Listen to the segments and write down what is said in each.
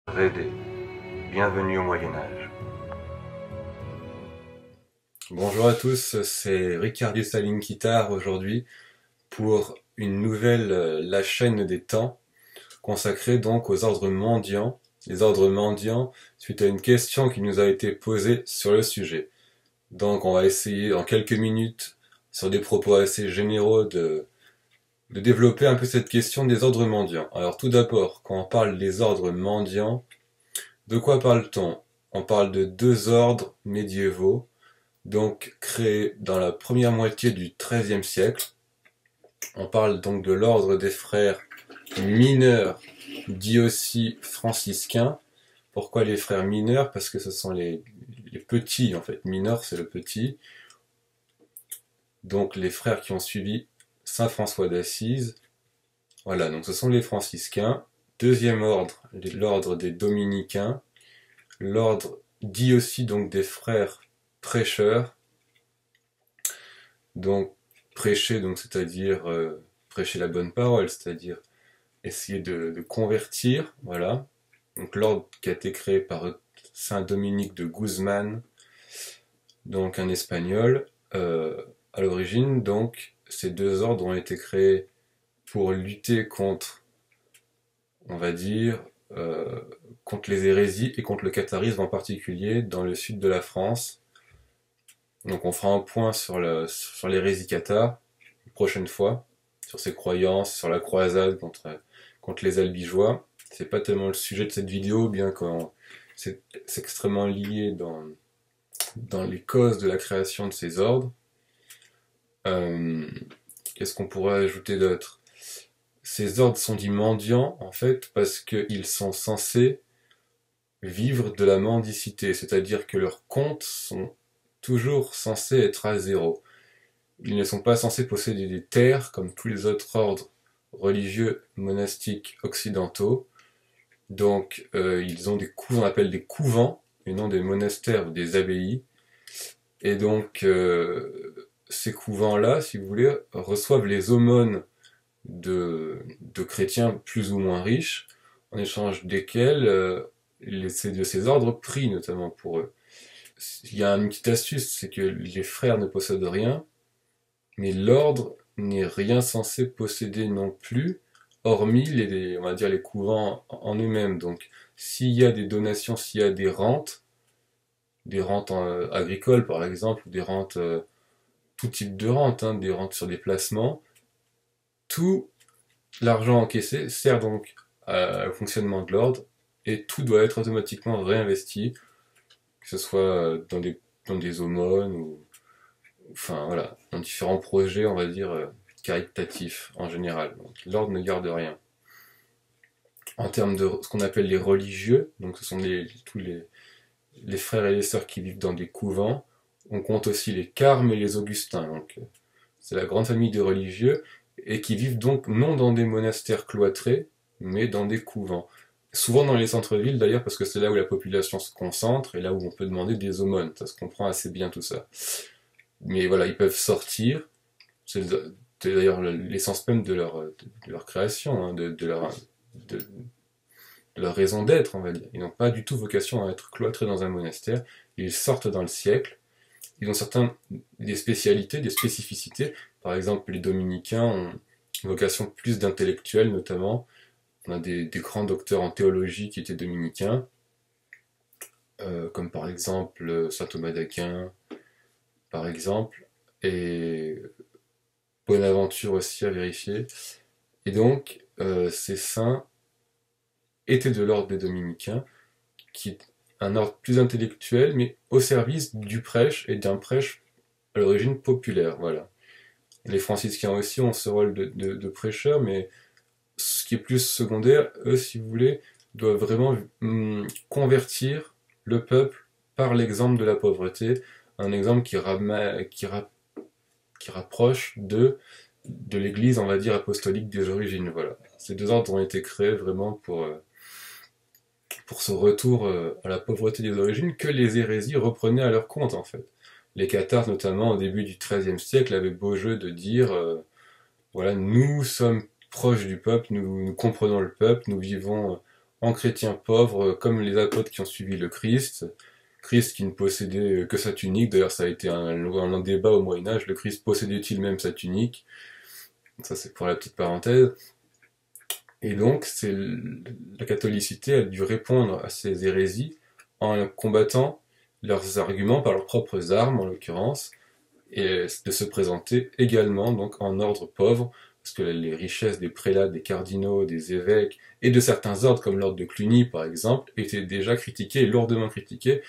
Raider. Bienvenue au Moyen-Âge. Bonjour à tous, c'est Ricardo Saline-Guitare aujourd'hui pour une nouvelle La chaîne des temps consacrée donc aux ordres mendiants. Les ordres mendiants suite à une question qui nous a été posée sur le sujet. Donc on va essayer en quelques minutes sur des propos assez généraux de développer un peu cette question des ordres mendiants. Alors tout d'abord, quand on parle des ordres mendiants, de quoi parle-t-on? On parle de deux ordres médiévaux donc créé dans la première moitié du XIIIe siècle. On parle donc de l'ordre des frères mineurs, dit aussi franciscains. Pourquoi les frères mineurs? Parce que ce sont les petits, en fait. Mineur, c'est le petit. Donc les frères qui ont suivi Saint François d'Assise. Voilà, donc ce sont les franciscains. Deuxième ordre, l'ordre des dominicains. L'ordre dit aussi donc des frères prêcheurs. Donc prêcher, donc c'est-à-dire prêcher la bonne parole, c'est-à-dire essayer de convertir, voilà. Donc l'ordre qui a été créé par Saint Dominique de Guzman, donc un espagnol, à l'origine. Donc ces deux ordres ont été créés pour lutter contre, on va dire, contre les hérésies et contre le catharisme en particulier dans le sud de la France. Donc on fera un point sur l'hérésie cathare une prochaine fois, sur ses croyances, sur la croisade contre les albigeois. C'est pas tellement le sujet de cette vidéo, bien que c'est extrêmement lié dans les causes de la création de ces ordres. Euh, Qu'est-ce qu'on pourrait ajouter d'autre? Ces ordres sont dits mendiants, en fait, parce qu'ils sont censés vivre de la mendicité, c'est-à-dire que leurs comptes sont toujours censés être à zéro. Ils ne sont pas censés posséder des terres comme tous les autres ordres religieux monastiques occidentaux. Donc ils ont des couvents, on appelle des couvents, et non des monastères ou des abbayes. Et donc ces couvents-là, si vous voulez, reçoivent les aumônes de chrétiens plus ou moins riches, en échange desquels de ces ordres prient notamment pour eux. Il y a une petite astuce, c'est que les frères ne possèdent rien, mais l'ordre n'est rien censé posséder non plus, hormis on va dire les couvents en eux-mêmes. Donc, s'il y a des donations, s'il y a des rentes agricoles par exemple, ou des rentes, tout type de rentes, hein, des rentes sur des placements, tout l'argent encaissé sert donc au fonctionnement de l'ordre et tout doit être automatiquement réinvesti, que ce soit dans des aumônes ou enfin voilà, dans différents projets, on va dire, caritatifs en général. Donc l'ordre ne garde rien. En termes de ce qu'on appelle les religieux, donc ce sont tous les frères et les sœurs qui vivent dans des couvents, on compte aussi les carmes et les augustins. Donc c'est la grande famille des religieux et qui vivent donc non dans des monastères cloîtrés, mais dans des couvents. Souvent dans les centres-villes d'ailleurs, parce que c'est là où la population se concentre et là où on peut demander des aumônes. Ça se comprend assez bien tout ça. Mais voilà, ils peuvent sortir. C'est d'ailleurs l'essence même de leur création, hein, de, de leur raison d'être, on va dire. Ils n'ont pas du tout vocation à être cloîtrés dans un monastère. Ils sortent dans le siècle. Ils ont des spécialités, des spécificités. Par exemple, les dominicains ont une vocation plus d'intellectuels, notamment. On a des grands docteurs en théologie qui étaient dominicains, comme par exemple saint Thomas d'Aquin, par exemple, et Bonaventure aussi à vérifier. Et donc, ces saints étaient de l'ordre des dominicains, qui est un ordre plus intellectuel, mais au service du prêche et d'un prêche à l'origine populaire. Voilà. Les franciscains aussi ont ce rôle de prêcheur, mais ce qui est plus secondaire, eux, si vous voulez, doivent vraiment convertir le peuple par l'exemple de la pauvreté, un exemple qui rapproche de l'église, on va dire, apostolique des origines. Voilà. Ces deux ordres ont été créés vraiment pour ce retour à la pauvreté des origines que les hérésies reprenaient à leur compte, en fait. Les cathares, notamment au début du XIIIe siècle, avaient beau jeu de dire voilà, nous sommes proches du peuple, nous comprenons le peuple, nous vivons en chrétien pauvre, comme les apôtres qui ont suivi le Christ. Christ qui ne possédait que sa tunique, d'ailleurs ça a été un débat au Moyen-Âge, le Christ possédait-il même sa tunique? Ça c'est pour la petite parenthèse. Et donc la catholicité a dû répondre à ces hérésies en combattant leurs arguments par leurs propres armes en l'occurrence, et de se présenter également donc en ordre pauvre, parce que les richesses des prélats, des cardinaux, des évêques et de certains ordres comme l'ordre de Cluny par exemple étaient déjà critiquées et lourdement critiquées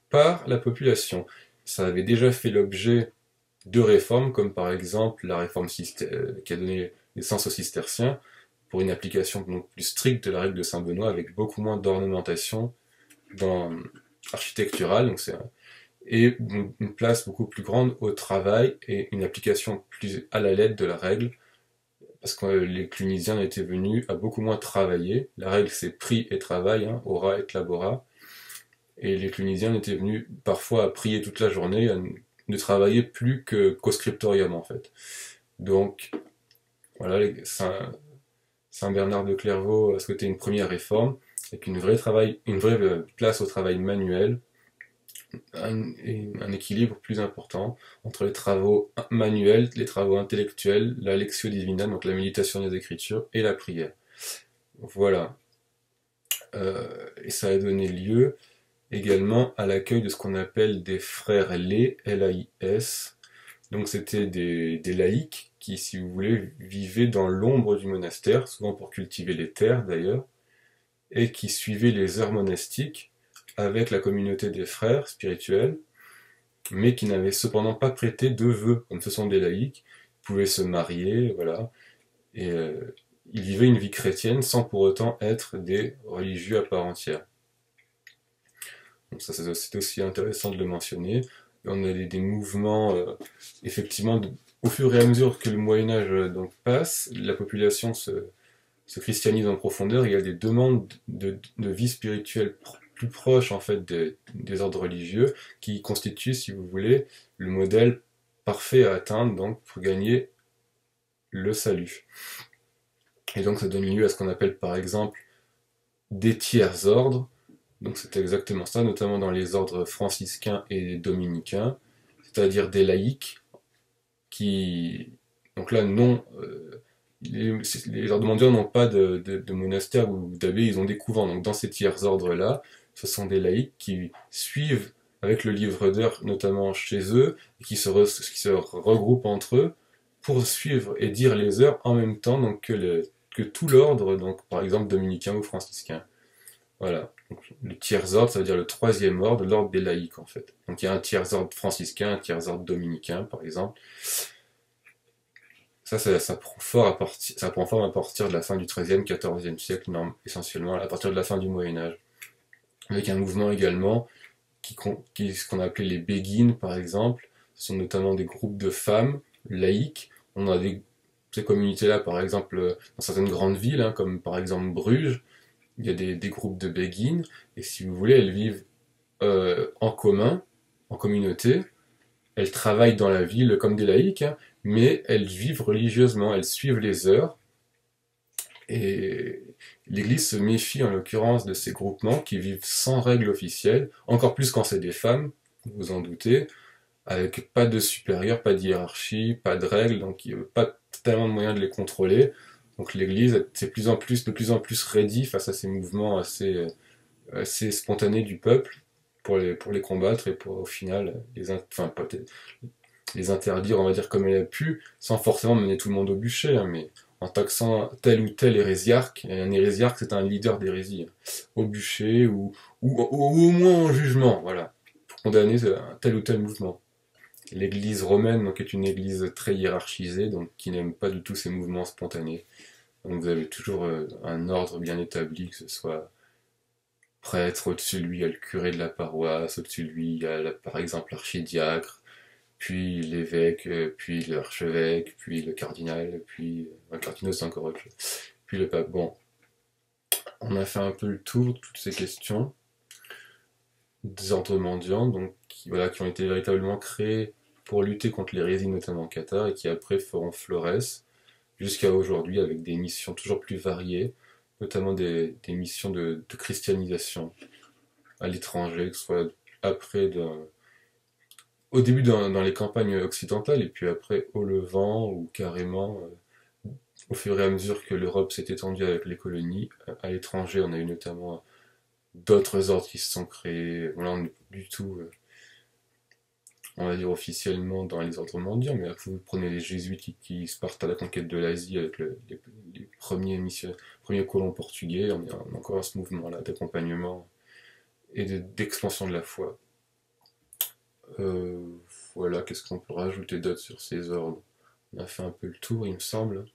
par la population. Ça avait déjà fait l'objet de réformes, comme par exemple la réforme qui a donné naissance aux cisterciens, pour une application donc plus stricte de la règle de Saint-Benoît, avec beaucoup moins d'ornementation architecturale, et une place beaucoup plus grande au travail et une application plus à la lettre de la règle, parce que les clunisiens étaient venus à beaucoup moins travailler. La règle c'est prix et travail, hein, ora et labora, et les clunisiens étaient venus parfois à prier toute la journée, à ne travailler plus qu'au scriptorium en fait. Donc voilà, Saint Bernard de Clairvaux a souhaité une première réforme avec une vraie place au travail manuel, un équilibre plus important entre les travaux manuels, les travaux intellectuels, la lectio divina, donc la méditation des Écritures, et la prière. Voilà. Et ça a donné lieu également à l'accueil de ce qu'on appelle des frères laïcs, L-A-I-S. Donc c'était des laïcs qui, si vous voulez, vivaient dans l'ombre du monastère, souvent pour cultiver les terres d'ailleurs, et qui suivaient les heures monastiques avec la communauté des frères spirituels, mais qui n'avaient cependant pas prêté de vœux, comme ce sont des laïcs, ils pouvaient se marier, voilà, et ils vivaient une vie chrétienne sans pour autant être des religieux à part entière. Donc ça c'est aussi intéressant de le mentionner. On a des mouvements, effectivement, au fur et à mesure que le Moyen-Âge donc passe, la population se christianise en profondeur, il y a des demandes de vie spirituelle plus proches en fait des ordres religieux, qui constituent, si vous voulez, le modèle parfait à atteindre donc pour gagner le salut. Et donc ça donne lieu à ce qu'on appelle par exemple des tiers ordres. Donc c'est exactement ça, notamment dans les ordres franciscains et dominicains, c'est-à-dire des laïcs qui, donc là non, les ordres mendiants n'ont pas de monastère ou d'abbé, ils ont des couvents. Donc dans ces tiers ordres-là, ce sont des laïcs qui suivent avec le livre d'heures, notamment chez eux, et qui se regroupent entre eux pour suivre et dire les heures en même temps donc, que tout l'ordre, donc par exemple dominicain ou franciscain. Voilà. Donc, le tiers ordre, ça veut dire le troisième ordre, l'ordre des laïcs en fait. Donc il y a un tiers ordre franciscain, un tiers ordre dominicain par exemple. Ça prend forme à partir de la fin du XIIIe, XIVe siècle, essentiellement à partir de la fin du Moyen-Âge. Avec un mouvement également ce qu'on appelait les béguines par exemple. Ce sont notamment des groupes de femmes laïques. On a ces communautés-là par exemple dans certaines grandes villes, hein, comme par exemple Bruges. Il y a des groupes de béguines, et si vous voulez, elles vivent en commun, en communauté. Elles travaillent dans la ville comme des laïcs, hein, mais elles vivent religieusement, elles suivent les heures. Et l'Église se méfie en l'occurrence de ces groupements qui vivent sans règles officielles, encore plus quand c'est des femmes, vous vous en doutez, avec pas de supérieur, pas de hiérarchie, pas de règles, donc il n'y a pas tellement de moyens de les contrôler. Donc l'Église est de plus en plus raidie face à ces mouvements assez spontanés du peuple pour les combattre et pour au final les interdire, on va dire comme elle a pu, sans forcément mener tout le monde au bûcher, hein, mais en taxant tel ou tel hérésiarque. Et un hérésiarque c'est un leader d'hérésie, au bûcher ou au moins en jugement, voilà, pour condamner tel ou tel mouvement. L'église romaine donc, est une église très hiérarchisée, donc qui n'aime pas du tout ces mouvements spontanés. Donc vous avez toujours un ordre bien établi, que ce soit prêtre, au-dessus de lui il y a le curé de la paroisse, au-dessus de lui il y a par exemple l'archidiacre, puis l'évêque, puis l'archevêque, puis le cardinal, puis le cardinal c'est encore autre chose, puis le pape. Bon, on a fait un peu le tour de toutes ces questions des ordres mendiants, donc qui ont été véritablement créés pour lutter contre l'hérésie, notamment cathare, et qui après feront florès jusqu'à aujourd'hui avec des missions toujours plus variées, notamment des missions de christianisation à l'étranger, que ce soit après, au début dans les campagnes occidentales, et puis après au Levant, ou carrément, au fur et à mesure que l'Europe s'est étendue avec les colonies, à l'étranger, on a eu notamment d'autres ordres qui se sont créés. Bon, là, on n'est du tout, on va dire officiellement dans les ordres mondiaux, mais vous prenez les jésuites qui se partent à la conquête de l'Asie avec les premiers colons portugais, on est encore à ce mouvement-là d'accompagnement et d'expansion de la foi. Euh, voilà, qu'est-ce qu'on peut rajouter d'autre sur ces ordres? On a fait un peu le tour, il me semble.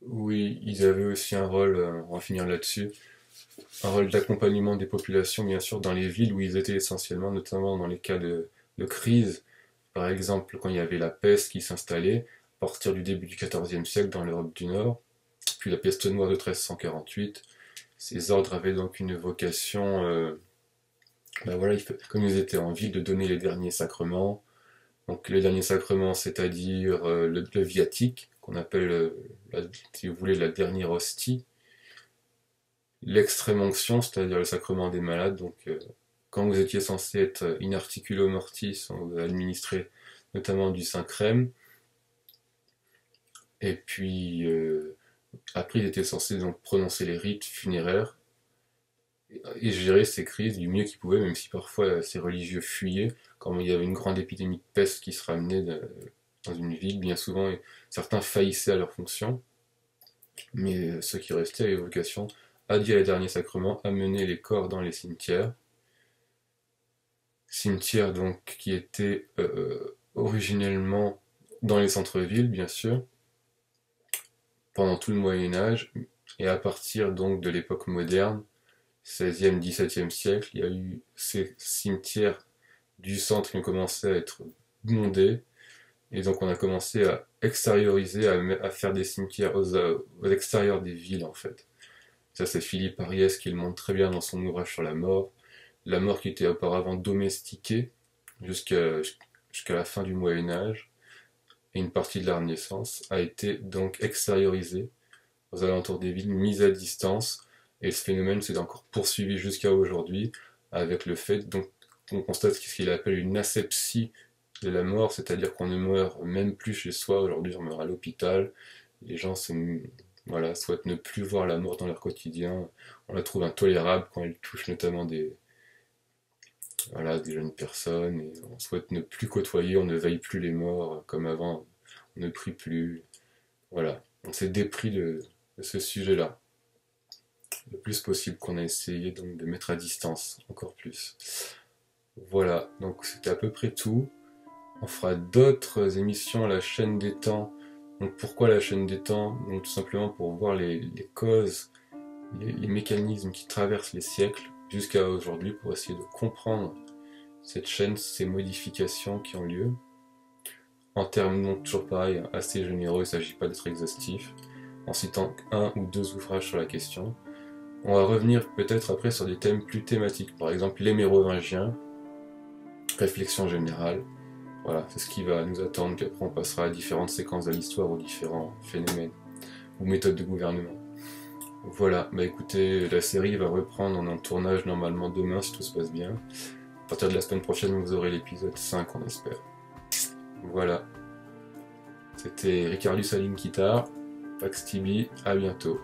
Oui, ils avaient aussi un rôle, on va finir là-dessus, un rôle d'accompagnement des populations, bien sûr, dans les villes où ils étaient essentiellement, notamment dans les cas de crise. Par exemple, quand il y avait la peste qui s'installait, à partir du début du XIVe siècle dans l'Europe du Nord, puis la peste noire de 1348, ces ordres avaient donc une vocation, ben voilà, comme ils étaient en ville, de donner les derniers sacrements. Donc les derniers sacrements, c'est-à-dire le viatique, qu'on appelle, si vous voulez, la dernière hostie, l'extrême onction, c'est-à-dire le sacrement des malades. Donc quand vous étiez censé être in articulo mortis, on vous administrait notamment du Saint-Crème. Et puis après, ils étaient censés donc prononcer les rites funéraires et gérer ces crises du mieux qu'ils pouvaient, même si parfois ces religieux fuyaient, quand il y avait une grande épidémie de peste qui se ramenait dans une ville, bien souvent certains faillissaient à leur fonction, mais ceux qui restaient avaient vocation à dire les derniers sacrements, à mener les corps dans les cimetières donc qui étaient originellement dans les centres-villes, bien sûr, pendant tout le Moyen-Âge, et à partir donc de l'époque moderne, 16e, 17e siècle, il y a eu ces cimetières du centre qui ont commencé à être bondés, et donc on a commencé à extérioriser, à faire des cimetières aux extérieurs des villes en fait. Ça c'est Philippe Ariès qui le montre très bien dans son ouvrage sur la mort qui était auparavant domestiquée jusqu'à la fin du Moyen-Âge, et une partie de la Renaissance a été donc extériorisée aux alentours des villes, mise à distance, et ce phénomène s'est encore poursuivi jusqu'à aujourd'hui, avec le fait donc qu'on constate ce qu'il appelle une asepsie de la mort, c'est-à-dire qu'on ne meurt même plus chez soi. Aujourd'hui, on meurt à l'hôpital. Les gens voilà, souhaitent ne plus voir la mort dans leur quotidien. On la trouve intolérable quand elle touche notamment des jeunes personnes. Et on souhaite ne plus côtoyer, on ne veille plus les morts comme avant, on ne prie plus. Voilà, on s'est dépris de ce sujet-là le plus possible, qu'on a essayé donc de mettre à distance encore plus. Voilà, donc c'était à peu près tout. On fera d'autres émissions à la chaîne des temps. Donc pourquoi la chaîne des temps? Donc tout simplement pour voir les causes, les mécanismes qui traversent les siècles jusqu'à aujourd'hui, pour essayer de comprendre cette chaîne, ces modifications qui ont lieu. En termes donc toujours pareil, assez généraux, il ne s'agit pas d'être exhaustif, en citant un ou deux ouvrages sur la question. On va revenir peut-être après sur des thèmes plus thématiques, par exemple les Mérovingiens, réflexion générale. Voilà, c'est ce qui va nous attendre, puis après on passera à différentes séquences de l'histoire ou différents phénomènes ou méthodes de gouvernement. Voilà, bah écoutez, la série va reprendre en tournage normalement demain si tout se passe bien. À partir de la semaine prochaine, vous aurez l'épisode 5, on espère. Voilà, c'était Ricardus Aline Guitare, Pax Tibi, à bientôt.